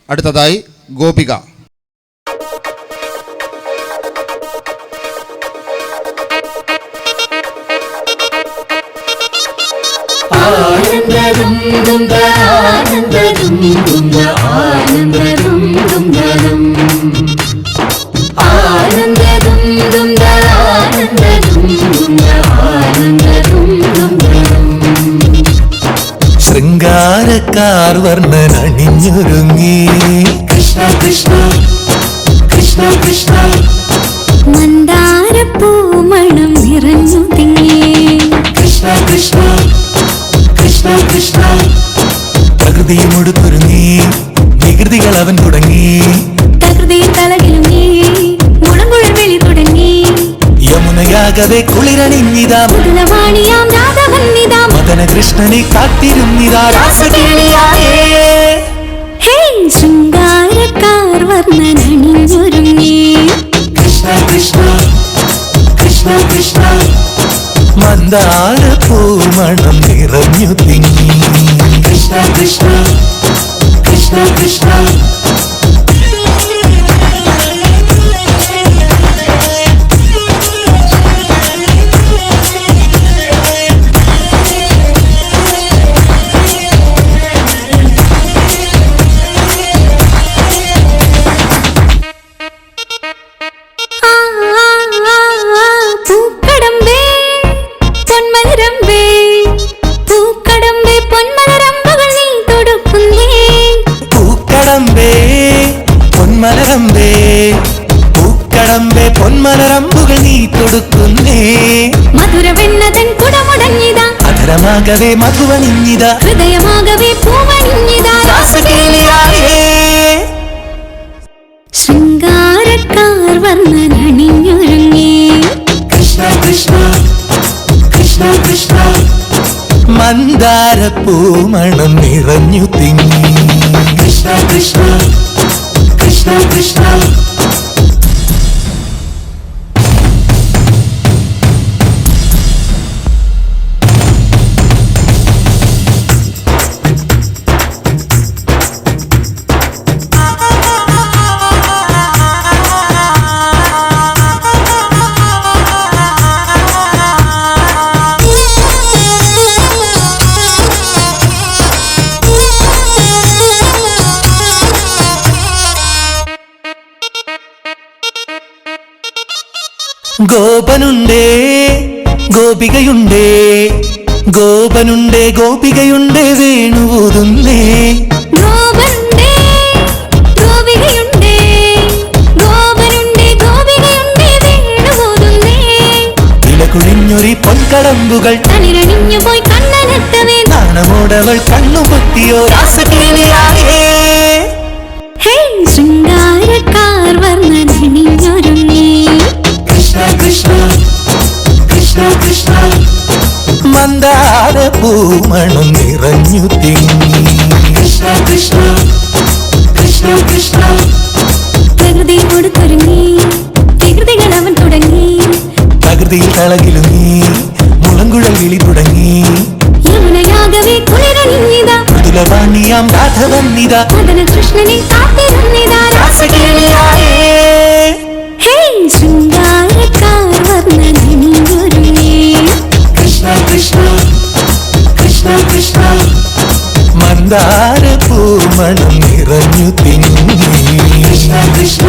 അടുത്തതായി ഗോപിക. ശൃംഗാരക്കാർ വർണ്ണൻ അണിഞ്ഞൊരുങ്ങി കൃഷ്ണ കൃഷ്ണ കൃഷ്ണ കൃഷ്ണ മന്ദാരപ്പൂമണം നിറഞ്ഞു തിങ്ങി കൃഷ്ണ കൃഷ്ണ കൃഷ്ണ കൃഷ്ണ പ്രകൃതിയും ഒടുത്തൊരുങ്ങി വികൃതികൾ അവൻ തുടങ്ങി പ്രകൃതിയിൽ തലകിലുങ്ങി മുളങ്കുഴൽ വിളി തുടങ്ങി യമുനയാകവെ കുളിരണിഞ്ഞിതാ മുതലവാണിയാം രാധവന്നിതാ മദന കൃഷ്ണനെ കാത്തിരുന്നിതാ രാസകേളിയായേ. ഹേ ശൃംഗാരക്കാർ വർണ്ണൻ അണിഞ്ഞൊരുങ്ങി കൃഷ്ണ കൃഷ്ണ കൃഷ്ണ കൃഷ്ണ മന്ദാരപ്പൂമണം നിറഞ്ഞു തിങ്ങി കൃഷ്ണ കൃഷ്ണ കൃഷ്ണ കൃഷ്ണ പൂക്കടമ്പേ പൊന്മലരമ്പുകൾ നീ തൊടുക്കുന്നേ മധുരവെണ്ണതൻ കുടമുടഞ്ഞിതാ അധരമാകവേ മധുവണിഞ്ഞിതാ ഹൃദയമാകവേ പൂവണിഞ്ഞിതാ രാസകേളിയായേ. ശൃംഗാരക്കാർ വർണ്ണൻ അണിഞ്ഞൊരുങ്ങി കൃഷ്ണ കൃഷ്ണ കൃഷ്ണ കൃഷ്ണ മന്ദാരപ്പൂമണം നിറഞ്ഞു തിങ്ങി കൃഷ്ണ കൃഷ്ണ കൃഷ്ണ കൃഷ്ണ ഗോപനുണ്ടേ ഗോപികയുണ്ടേ ഗോപനുണ്ടേ ഗോപികയുണ്ടേ വേണുവൂതുന്നേ ഗോപനുണ്ടേ ഗോപികയുണ്ടേ ഗോപനുണ്ടേ ഗോപികയുണ്ടേ വേണുവൂതുന്നേ ഇലകുഴിഞ്ഞൊരി പൊൻകടമ്പുകൾ തളിരണിഞ്ഞു പോയി കണ്ണനെത്തവേ നാണമോടവൾ കണ്ണുപൊത്തിയോ രാസകേളിയായേ. ഹേ ശൃംഗാരക്കാർ വർണ്ണൻ അണിഞ്ഞൊരുങ്ങി കൃഷ്ണ കൃഷ്ണ കൃഷ്ണ കൃഷ്ണ മന്ദാരപ്പൂമണം നിറഞ്ഞു തിങ്ങി കൃഷ്ണ കൃഷ്ണ കൃഷ്ണ കൃഷ്ണ പ്രകൃതി കൊടുത്തൊരുങ്ങി വികൃതികൾ അവൻ തുടങ്ങി പ്രകൃതിയിൽ തളകിലുങ്ങി മുളങ്കുഴൽ വിളി തുടങ്ങി യമുനയാകവേ കുളിരണിഞ്ഞിതാ മൃദുലവാണിയാം രാധവന്നിതാ മദന കൃഷ്ണനെ കാത്തിരുന്നിതാ രാസകേളിയായേ. ഹേ ശൃംഗാരക്കാർ വർണ്ണൻ അണിഞ്ഞൊരുങ്ങി കൃഷ്ണ കൃഷ്ണ കൃഷ്ണ കൃഷ്ണ മന്ദാരപ്പൂമണം നിറഞ്ഞു തിങ്ങി കൃഷ്ണ കൃഷ്ണ